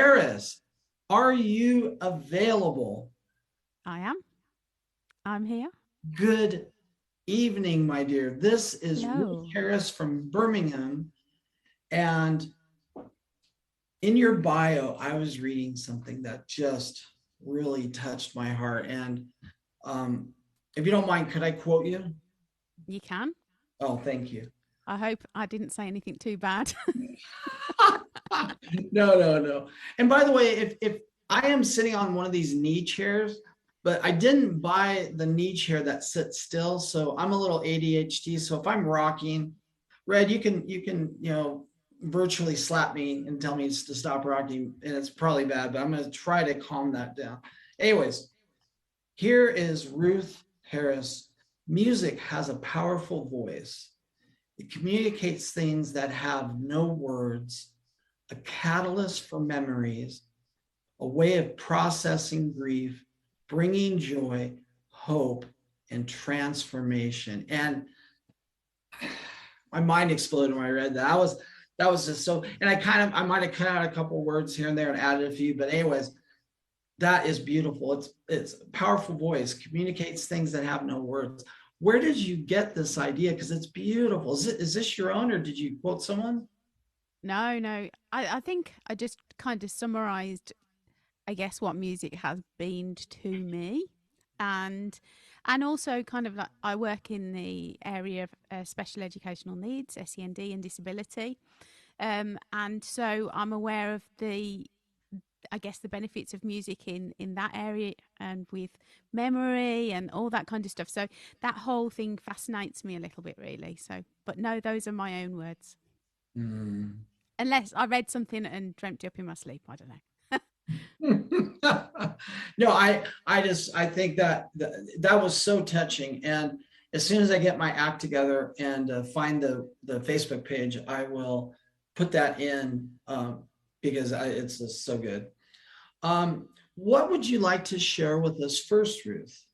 Harris, are you available? I am. I'm here. Good evening, my dear. This is Ruth Hello. Harris from Birmingham. And in your bio, I was reading something that just really touched my heart. And um, if you don't mind, could I quote you? You can. Oh, thank you. I hope I didn't say anything too bad. No, no, no. And by the way, if I am sitting on one of these knee chairs, but I didn't buy the knee chair that sits still, so I'm a little ADHD. So if I'm rocking, Red, you can virtually slap me and tell me to stop rocking, and it's probably bad, but I'm gonna try to calm that down. Anyways, here is Ruth Harris. Music has a powerful voice. It communicates things that have no words, a catalyst for memories, a way of processing grief, bringing joy, hope, and transformation. And my mind exploded when I read that. That was just so. And I might have cut out a couple words here and there and added a few, but anyways, that is beautiful. It's a powerful voice, communicates things that have no words. Where did you get this idea? Because it's beautiful. Is this your own, or did you quote someone? No, no. I think I just kind of summarized, I guess, what music has been to me. And and also kind of like I work in the area of special educational needs, SEND and disability. And so I'm aware of the I guess the benefits of music in that area and with memory and all that kind of stuff. So that whole thing fascinates me a little bit, really. So, but no, those are my own words. Mm. Unless I read something and dreamt it up in my sleep. I don't know. No, I think that was so touching. And as soon as I get my act together and find the Facebook page, I will put that in because it's just so good. What would you like to share with us first, Ruth?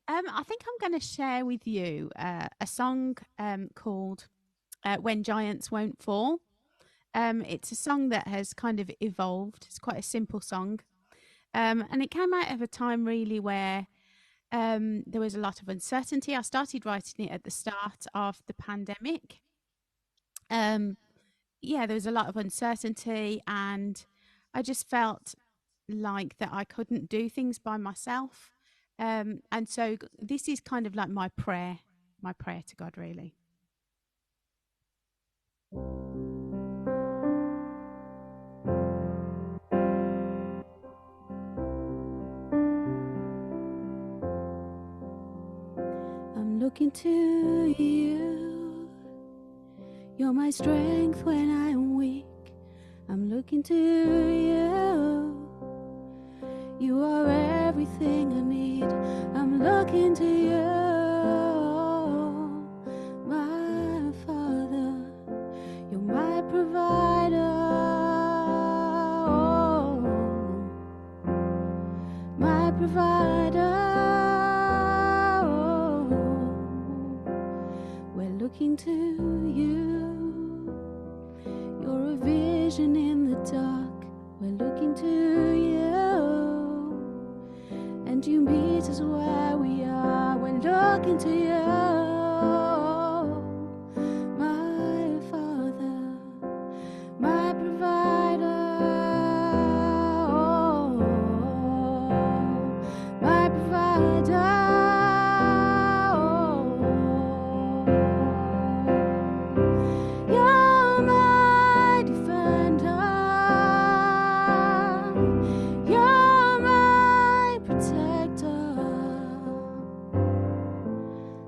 I think I'm going to share with you a song called "When Giants Won't Fall." It's a song that has kind of evolved. It's quite a simple song, and it came out of a time really where there was a lot of uncertainty. I started writing it at the start of the pandemic. Um, yeah, there was a lot of uncertainty, and I just felt like that I couldn't do things by myself. And so this is kind of like my prayer to God, really. I'm looking to you. You're my strength when I'm weak. I'm looking to you. You are everything I need. I'm looking to you, my Father. You're my provider. Oh, my provider. Oh, we're looking to you. You're a vision in the dark. We're looking to you. And you meet us where we are. We're looking to you, my Father, my provider. Oh, my provider. Oh, you're my defender. You're my protector.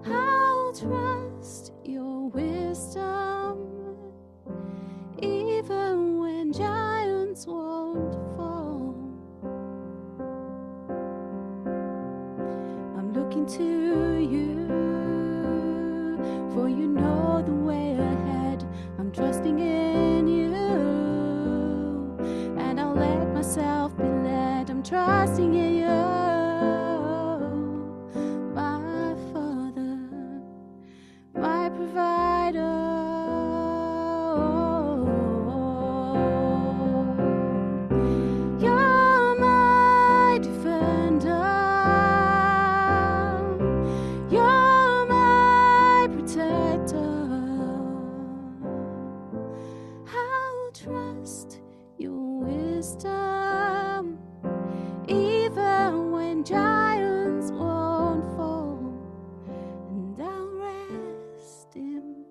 I'll trust your wisdom, even when giants won't fall. I'm looking to you, for you know the way ahead. I'm trusting in you, and I'll let myself be led. I'm trusting in you, my Father, my provider. your wisdom, even when giants won't fall. And I'll rest in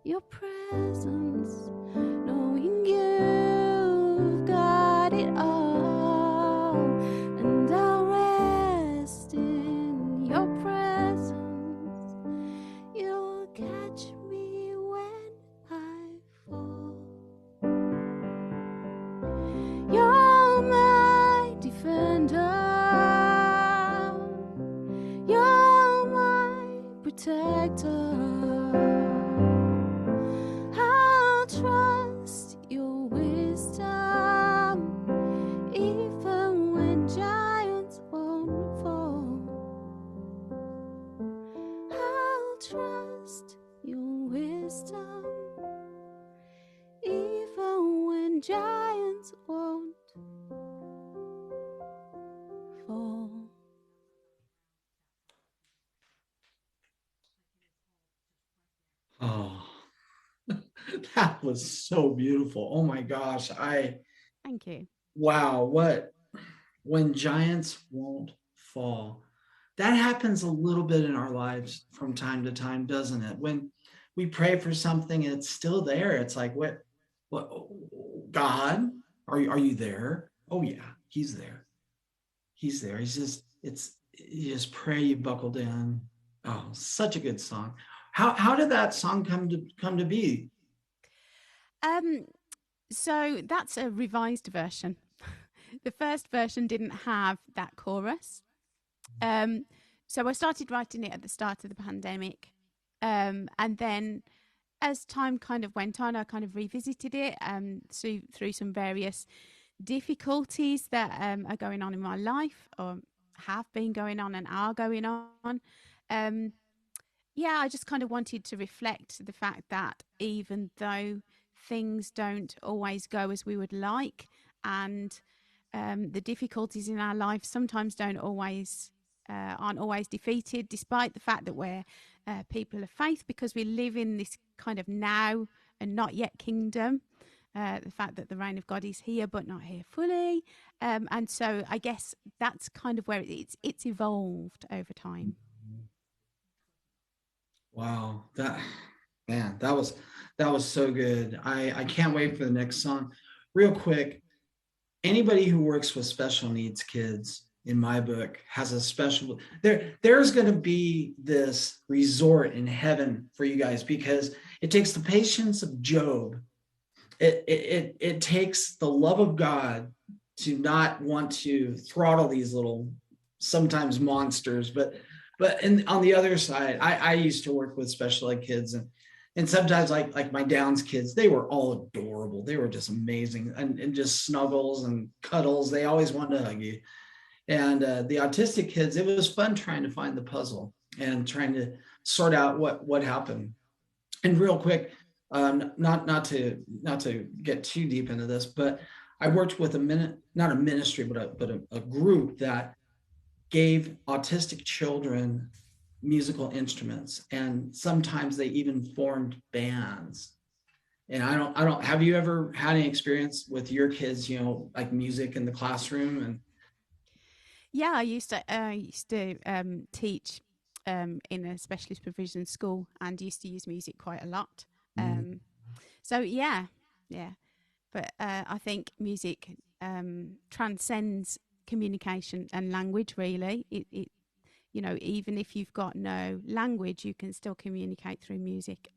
your presence, knowing you've got it all. And I'll rest in your presence, you'll catch me when I fall. You're my defender, you're my protector. I'll trust your wisdom, even when giants won't fall. I'll trust your wisdom, even when giants won't fall. Oh, that was so beautiful. Oh my gosh. Thank you. Wow, what when giants won't fall. That happens a little bit in our lives from time to time, doesn't it? When we pray for something and it's still there, it's like, what, God, are you there? Oh yeah, he's there. He's there. He's just, you just pray, you buckled in. Oh, such a good song. How did that song come to be? Um, so that's a revised version. The first version didn't have that chorus. Um, so I started writing it at the start of the pandemic. And then as time kind of went on, I kind of revisited it through some various difficulties that are going on in my life, or have been going on and are going on. Um, yeah, I just kind of wanted to reflect the fact that even though things don't always go as we would like, and the difficulties in our life sometimes don't always aren't always defeated, despite the fact that we're people of faith, because we live in this kind of now and not yet kingdom. The fact that the reign of God is here, but not here fully, and so I guess that's kind of where it's evolved over time. Wow, that man, that was so good. I can't wait for the next song. Real quick, anybody who works with special needs kids in my book has a special there's going to be this resort in heaven for you guys because it takes the patience of Job. It takes the love of God to not want to throttle these little sometimes monsters, but on the other side, I used to work with special ed kids and sometimes like my Downs kids, they were all adorable. They were just amazing and just snuggles and cuddles. They always wanted to hug you. And the autistic kids, it was fun trying to find the puzzle and trying to sort out what happened. And real quick, not to get too deep into this, but I worked with not a ministry, but a group that gave autistic children musical instruments, and sometimes they even formed bands. And I don't have you ever had any experience with your kids, like music in the classroom and Yeah, I used to teach in a specialist provision school and used to use music quite a lot. mm, Um, so yeah, yeah. But I think music transcends communication and language. Really, even if you've got no language, you can still communicate through music.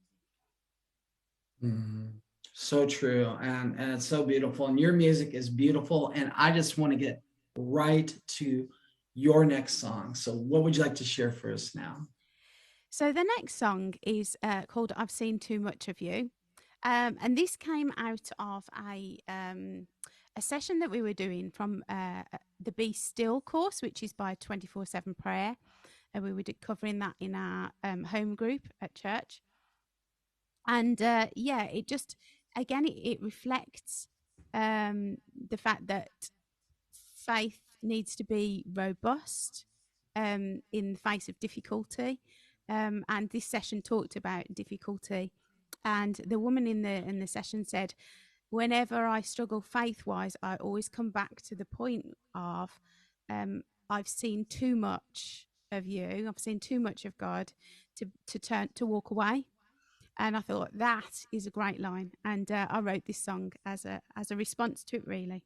mm, so true, and it's so beautiful, and your music is beautiful, and I just want to get right to your next song. So what would you like to share for us now? So the next song is called "I've Seen Too Much of You." And this came out of a session that we were doing from the Be Still course, which is by 24/7 Prayer. And we were covering that in our home group at church. And yeah, it just, again, it reflects the fact that faith needs to be robust in the face of difficulty. And this session talked about difficulty, and the woman in the session said, whenever I struggle faith wise, I always come back to the point of I've seen too much of you, I've seen too much of God to walk away. And I thought that is a great line, and I wrote this song as a response to it. Really,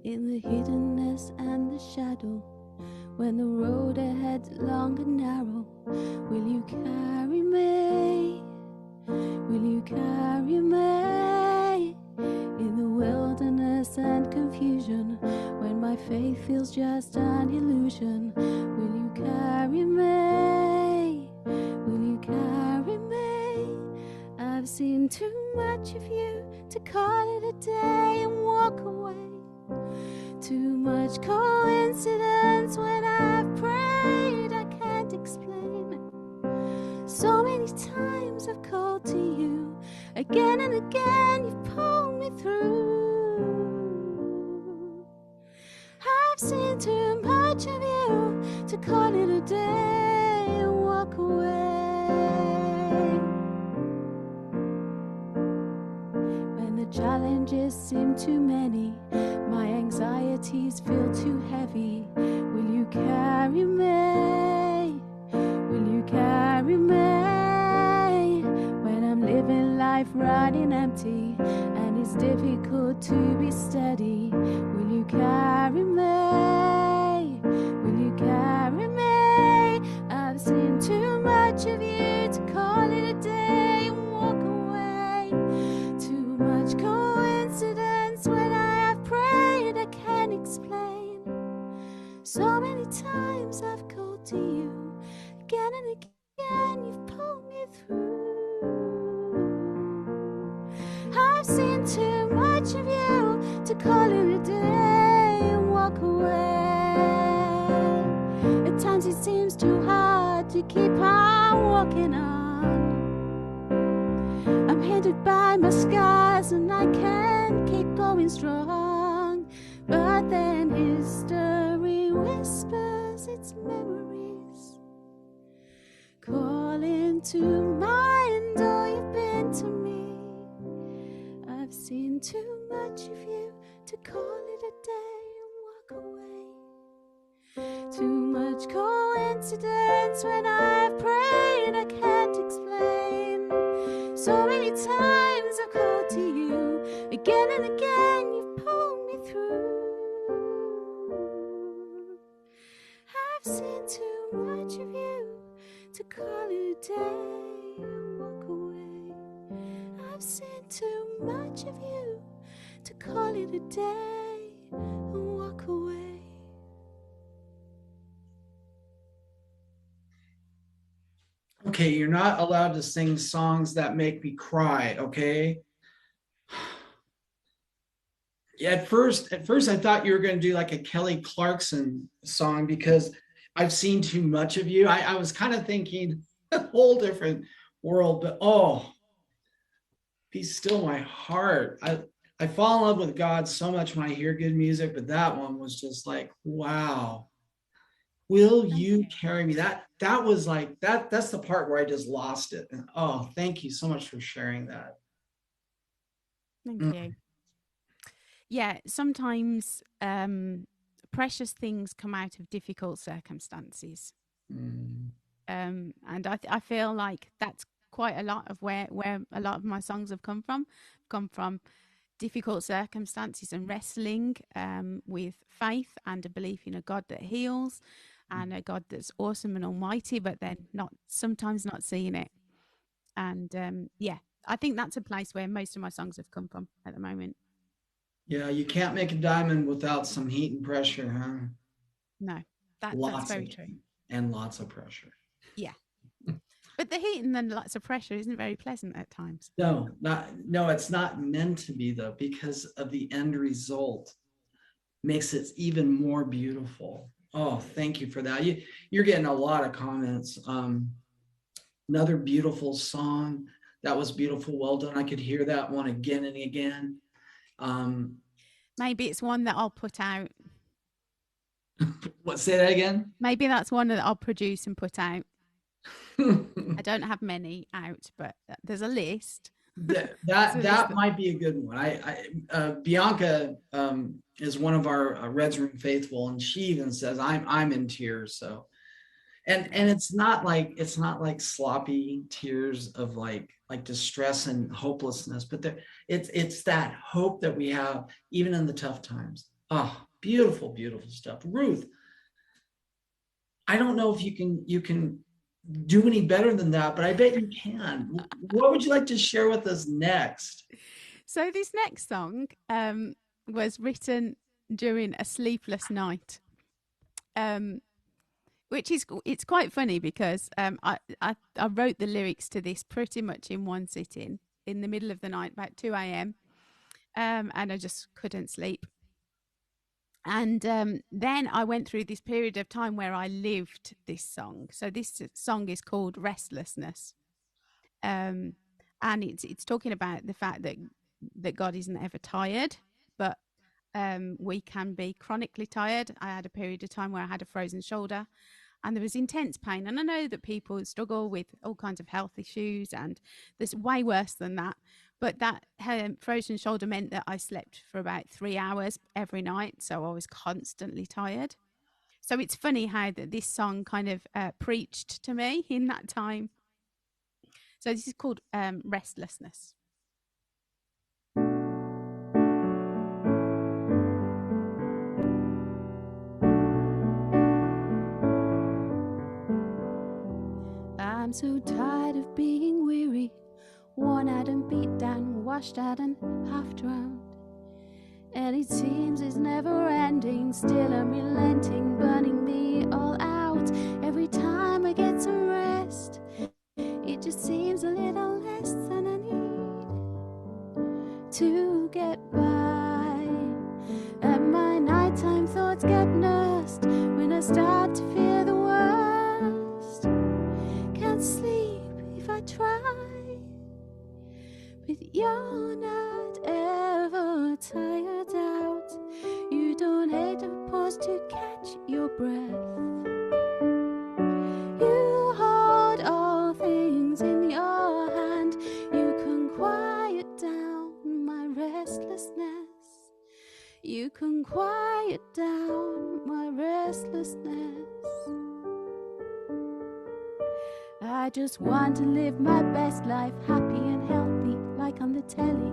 in the hiddenness and the shadow, when the road ahead's long and narrow, will you carry me? Will you carry me? In the wilderness and confusion, when my faith feels just an illusion, will you carry me? Will you carry me? I've seen too much of you to call it a day and walk away. Too much coincidence when I've prayed I can't explain. So many times I've called to you, again and again you've pulled me through. I've seen too much of you to call it a day and walk away. When the challenges seem too many, my anxieties feel too heavy, will you carry me? Will you carry me? When I'm living life running empty and it's difficult to be steady, will you carry me? Will you carry me? I've seen too much of you to call it a day and walk away. Too much coincidence when I have prayed I can't explain. So many times I've called to you, again and again you've pulled me through. I've seen too much of you to call it a day and walk away. At times it seems too hard to keep on walking on. I'm hindered by my scars and I can't keep going strong. But then history whispers its memories, calling to mind all you've been to me. I've seen too much of you to call it a day and walk away. Too much coincidence when I've prayed I can't explain. So many times I've called to you, again and again you've pulled me through. I've seen too much of you to call it a day and walk away. I've seen too much of you to call it a day and walk away. Okay, you're not allowed to sing songs that make me cry, okay? Yeah, at first I thought you were going to do like a Kelly Clarkson song because I've seen too much of you. I was kind of thinking a whole different world, but oh, be still my heart. I fall in love with God so much when I hear good music, but that one was just like, wow. Will Thank you you. carry me? That was like that's the part where I just lost it. And oh, thank you so much for sharing that. Thank Mm, you. Yeah, sometimes precious things come out of difficult circumstances. mm. And I feel like that's quite a lot of where a lot of my songs have come from difficult circumstances and wrestling with faith and a belief in a God that heals and a God that's awesome and almighty, but then not sometimes not seeing it. And yeah, I think that's a place where most of my songs have come from at the moment. Yeah, you can't make a diamond without some heat and pressure, huh? No, that's Lots of very true. and lots of pressure. Yeah, but the heat and then lots of pressure isn't very pleasant at times. No, it's not meant to be though, because of the end result makes it even more beautiful. Oh, thank you for that. You're getting a lot of comments. Another beautiful song. That was beautiful. Well done. I could hear that one again and again. Um, Maybe it's one that I'll put out. what, say that again? Maybe that's one that I'll produce and put out. I don't have many out, but there's a list. that There's that a list. that might be a good one. Bianca is one of our Reds Room faithful, and she even says I'm in tears. So and it's not like sloppy tears of like distress and hopelessness, but it's that hope that we have even in the tough times. Oh, beautiful, beautiful stuff. Ruth, I don't know if you can do any better than that, but I bet you can. What would you like to share with us next? So this next song was written during a sleepless night. Um, which is it's quite funny because I wrote the lyrics to this pretty much in one sitting in the middle of the night about 2 a.m. And I just couldn't sleep. And then I went through this period of time where I lived this song. So this song is called Restlessness, um, and it's talking about the fact that God isn't ever tired, but we can be chronically tired. I had a period of time where I had a frozen shoulder, and there was intense pain. And I know that people struggle with all kinds of health issues, and there's way worse than that. But that frozen shoulder meant that I slept for about 3 hours every night, so I was constantly tired. So it's funny how that this song kind of preached to me in that time. So this is called Restlessness. I'm so tired of being weary, worn out and beat down, washed out and half drowned. And it seems it's never ending, still unrelenting, burning me all out. Every time I get some rest, it just seems a little less than I need to get by. And my nighttime thoughts get nursed when I start to fear the worst. Can't sleep if I try, but you're not ever tired out. You don't hate to pause to catch your breath. You hold all things in your hand. You can quiet down my restlessness. You can quiet down my restlessness. I just want to live my best life, happy and healthy, like on the telly.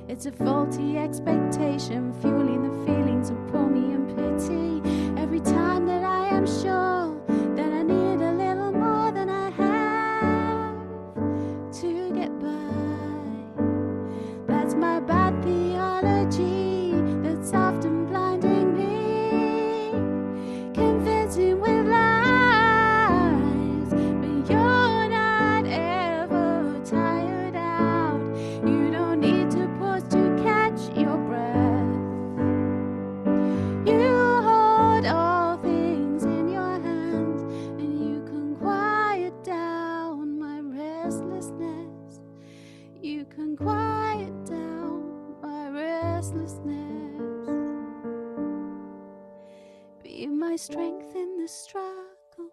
It's a faulty expectation, fueling the feelings of poor me and pity. Every time that I am sure that I need a little more than I have to get by. That's my bad theology that's often blinding me, convincing with lies. But you're not ever tired out. You don't need to pause to catch your breath. You hold all things in your hands, and you can quiet down my restlessness. You can quiet down my restlessness. Be my strength in the struggle,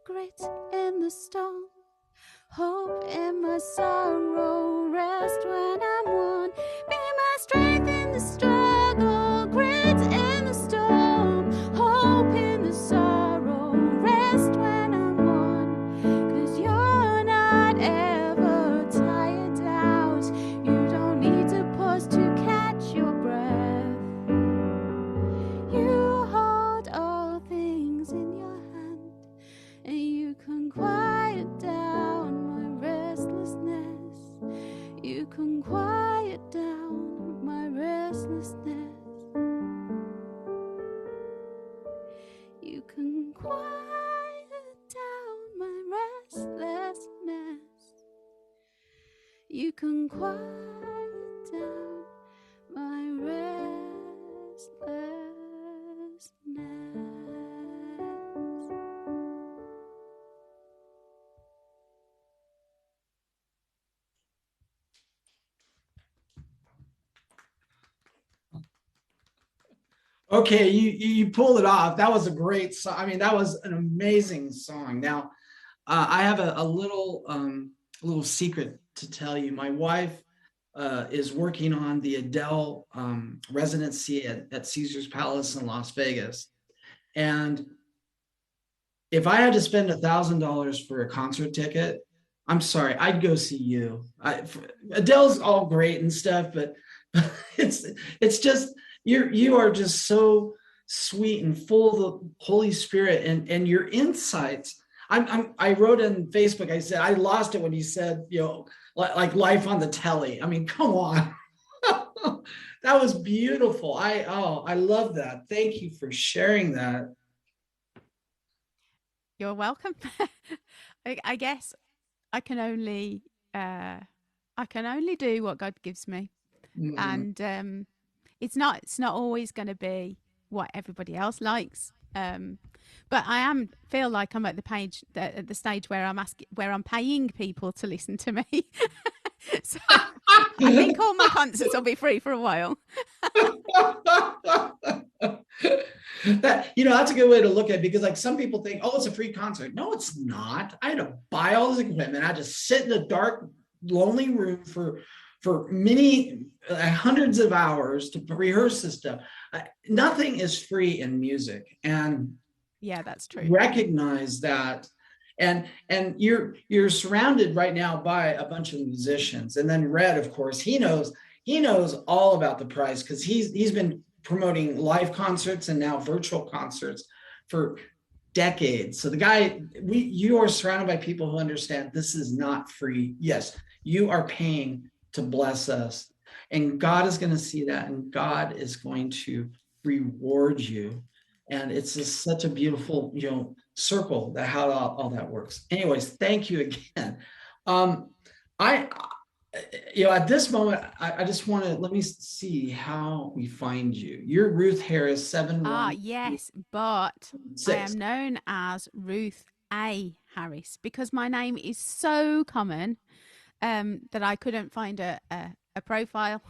grit in the storm, hope in my sorrow, rest when I'm worn. Be my strength in the struggle, grit in the storm, hope in the sorrow, rest when I'm worn. 'Cause you're not ever tired out. You don't need to pause to catch your breath. You hold all things in your hand, and you can quiet down my restlessness. You can quiet down my restlessness. You can quiet down my restlessness. You can quiet down my restlessness. Okay, you pulled it off. That was a great song. I mean, that was an amazing song. Now, I have a little secret to tell you. My wife is working on the Adele residency at Caesar's Palace in Las Vegas, and if I had to spend $1,000 for a concert ticket, I'm sorry, I'd go see you. Adele's all great and stuff, but it's it's just you are just so sweet and full of the Holy Spirit and your insights. I wrote in Facebook. I said I lost it when you said like life on the telly. I mean, come on. That was beautiful. I love that. Thank you for sharing that. You're welcome. I guess I can only uh, I can only do what God gives me, Mhm. and it's not always going to be what everybody else likes. But I am feel like I'm at the stage where I'm paying people to listen to me. So I think all my concerts will be free for a while. That that's a good way to look at it because like some people think, oh, it's a free concert. No, it's not. I had to buy all this equipment. I had to sit in a dark, lonely room for many hundreds of hours to rehearse this stuff. Nothing is free in music, and Yeah, that's true. recognize that. And you're surrounded right now by a bunch of musicians, and then Red, of course, he knows all about the price because he's been promoting live concerts and now virtual concerts for decades. So the guy, you are surrounded by people who understand this is not free. Yes, you are paying to bless us, and God is going to see that, and God is going to reward you. And it's just such a beautiful, circle that how all that works. Anyways, thank you again. Um, I at this moment, I just want to let me see how we find you. You're Ruth Harris, Ah, yes, but I 7116. am known as Ruth A. Harris because my name is so common that I couldn't find a profile.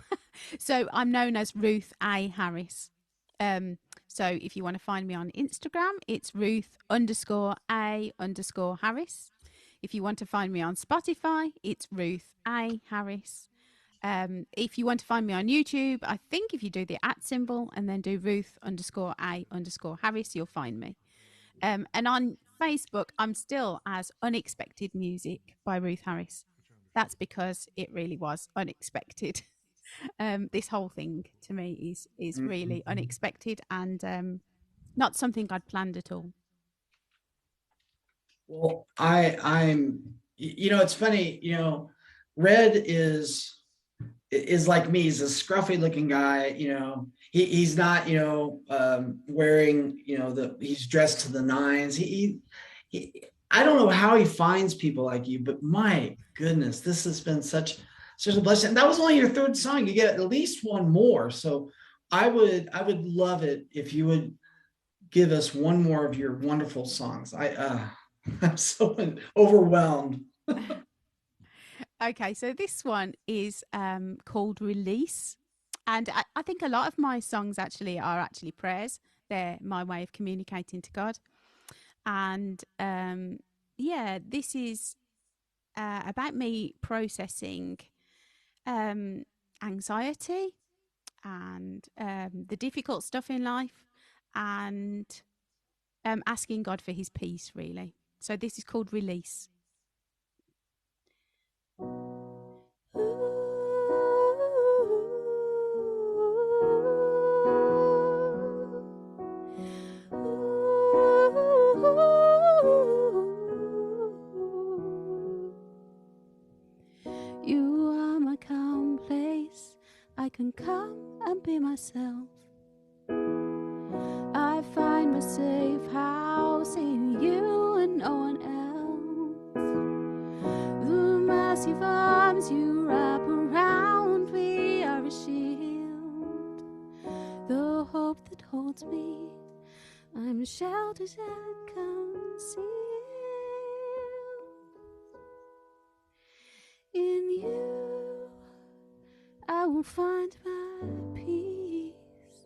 So I'm known as Ruth A. Harris. Um, so if you want to find me on Instagram, it's Ruth underscore A underscore Harris. If you want to find me on Spotify, it's Ruth A. Harris. If you want to find me on YouTube, I think if you do the @ symbol and then do Ruth underscore A underscore Harris, you'll find me. And on Facebook, I'm still as Unexpected Music by Ruth Harris. That's because it really was unexpected. This whole thing to me is really unexpected and not something I'd planned at all. Well, it's funny, Red is like me. He's a scruffy looking guy. He's not, wearing, he's dressed to the nines. I don't know how he finds people like you, but my goodness, this has been such a blessing. And that was only your third song. You get at least one more. So I would love it if you would give us one more of your wonderful songs. I'm so overwhelmed. Okay, so this one is called Release. And I think a lot of my songs actually are actually prayers. They're my way of communicating to God. And yeah, this is about me processing um, anxiety and the difficult stuff in life and asking God for his peace, really. So this is called Release. You are my calm place. I can come and be myself. I find my safe house in you and no one else. The massive arms you wrap around me are a shield. The hope that holds me, I'm sheltered and concealed. In you, I will find my peace.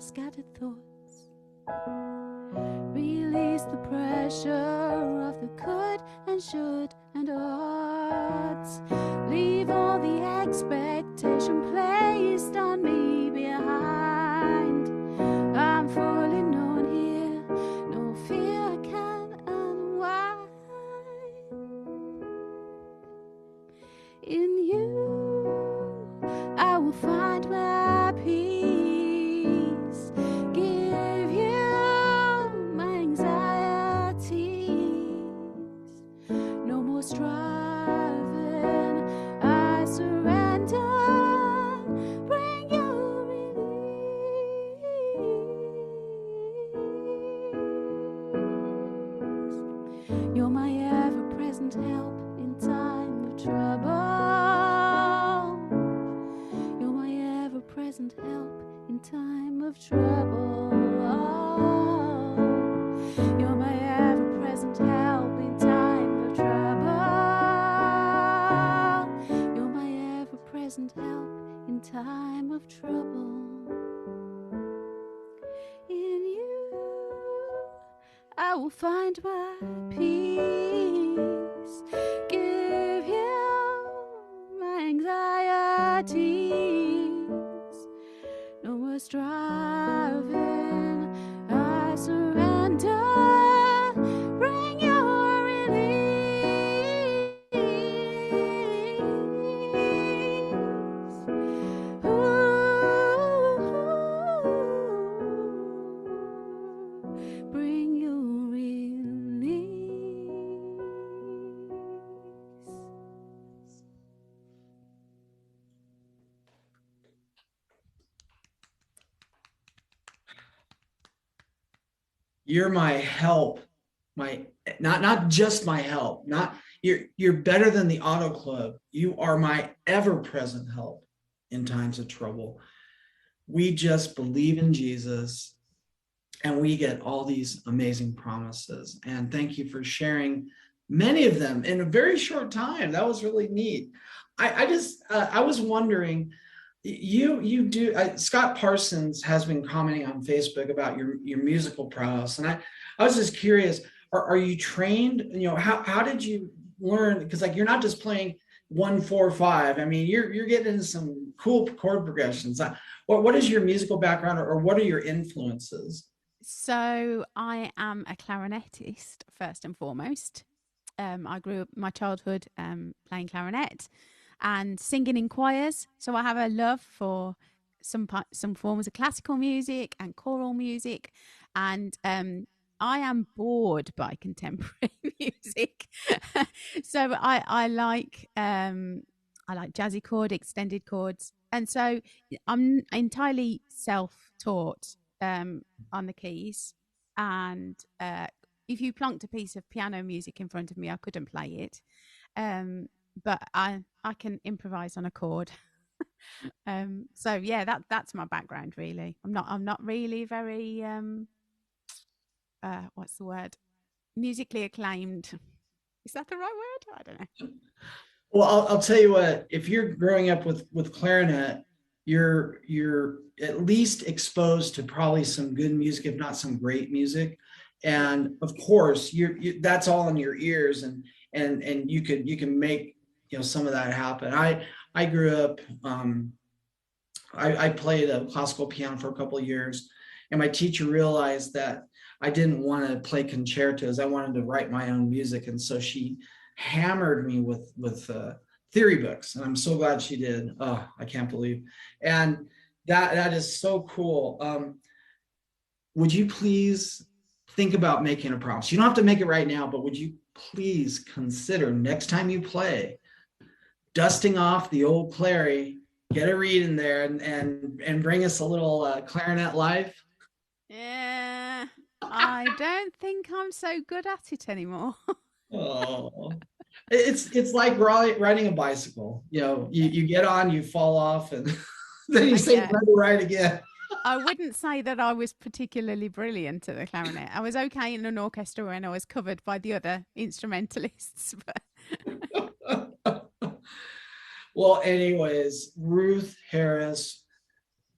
scattered thoughts. Release the pressure of the could and should and oughts. Leave all the expectation placed on me behind. I'm fully known here, no fear can unwind. In you, I will find my peace. Give you my anxieties. No more striving, I surrender. Bring your release. You're my ever-present help in time of trouble. You're my ever-present help in time of trouble. You're my ever-present help in time of trouble. You're my ever-present help in time of trouble. In you, I will find my peace. Give you my anxieties. No more striving, I surrender. Bring your release. Ooh, bring your release. You're my help, my not just my help, not you're better than the auto club. You are my ever-present help in times of trouble. We just believe in Jesus and we get all these amazing promises. And thank you for sharing many of them in a very short time. That was really neat. I was wondering, you do Scott Parsons has been commenting on Facebook about your musical prowess, and I was just curious, are you trained? How did you learn? Because like you're not just playing 1 4 5. I mean, you're getting into some cool chord progressions. What is your musical background, or what are your influences? So I am a clarinetist first and foremost. I grew up my childhood playing clarinet and singing in choirs. So I have a love for some forms of classical music and choral music, and I am bored by contemporary music. So I like jazzy chord, extended chords, and so I'm entirely self-taught on the keys. And if you plonked a piece of piano music in front of me, I couldn't play it. But I can improvise on a chord. So yeah, that's my background really. I'm not really very what's the word? Musically acclaimed. Is that the right word? I don't know. Well, I'll tell you what, if you're growing up with clarinet, you're at least exposed to probably some good music, if not some great music. And of course, that's all in your ears, and you can make some of that happen. I grew up, I played a classical piano for a couple of years, and my teacher realized that I didn't want to play concertos. I wanted to write my own music, and so she hammered me with theory books, and I'm so glad she did. Oh, I can't believe, and that is so cool. Would you please think about making a promise? You don't have to make it right now, but would you please consider next time you play dusting off the old Clary, get a reed in there, and bring us a little clarinet life? Yeah, I don't think I'm so good at it anymore. Oh, it's like riding a bicycle. You get on, you fall off, and then you say Yeah, never ride again. I wouldn't say that I was particularly brilliant at the clarinet. I was okay in an orchestra when I was covered by the other instrumentalists, but Well, anyways, Ruth Harris,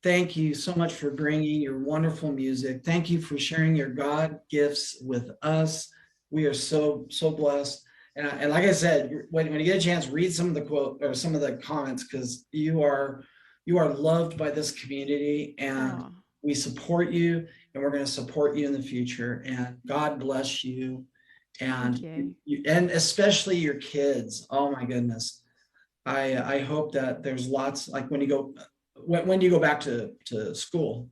Thank you so much for bringing your wonderful music. Thank you for sharing your God gifts with us. We are so blessed. And like I said, when you get a chance, read some of the quote or some of the comments because you are loved by this community, and Oh, we support you, and we're going to support you in the future. And God bless you, thank and you. and especially your kids. Oh my goodness. I hope that there's lots like when do you go back to school?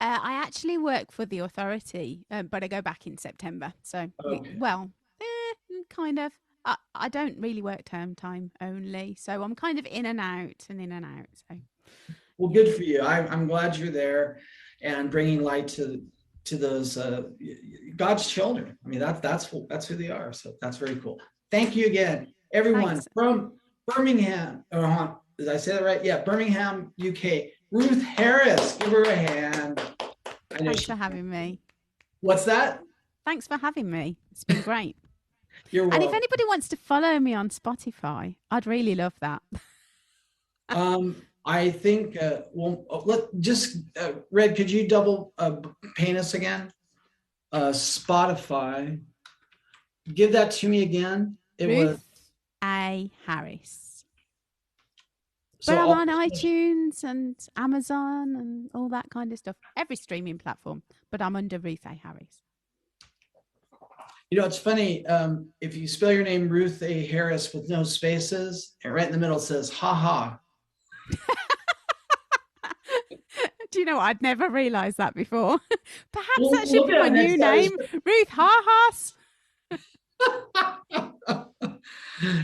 I actually work for the authority, but I go back in September. So, Okay. well, kind of. I don't really work term time only, so I'm kind of in and out and in and out. So, Well, yeah, good for you. I'm glad you're there and bringing light to those God's children. I mean, that's who they are. So that's very cool. Thank you again, everyone thanks. from Birmingham. Did I say that right? Yeah, Birmingham, UK. Ruth Harris, give her a hand. I know Thanks she. for having me. What's that? Thanks for having me. It's been great. You're And if welcome. anybody wants to follow me on Spotify, I'd really love that. I think, let just, Red, could you double paint us again? Spotify. Give that to me again. It was, Ruth A. Harris. But so I'm all, on iTunes and Amazon and all that kind of stuff. Every streaming platform. But I'm under Ruth A. Harris. it's funny. If you spell your name Ruth A. Harris with no spaces, and right in the middle it says, ha ha. Do you know what? I'd never realised that before. Perhaps that We'll should look be at my it next new time. name, Ruth Harhas.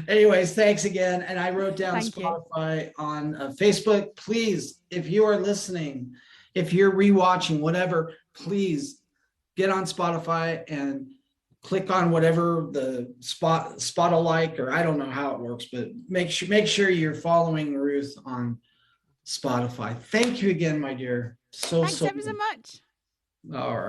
Anyways, thanks again. And I wrote down Thank you. Spotify on Facebook. Please, if you are listening, if you're rewatching, whatever, please get on Spotify and click on whatever the spot alike, or I don't know how it works, but make sure you're following Ruth on Spotify. Thank you again, my dear. So Thanks ever so much. all right.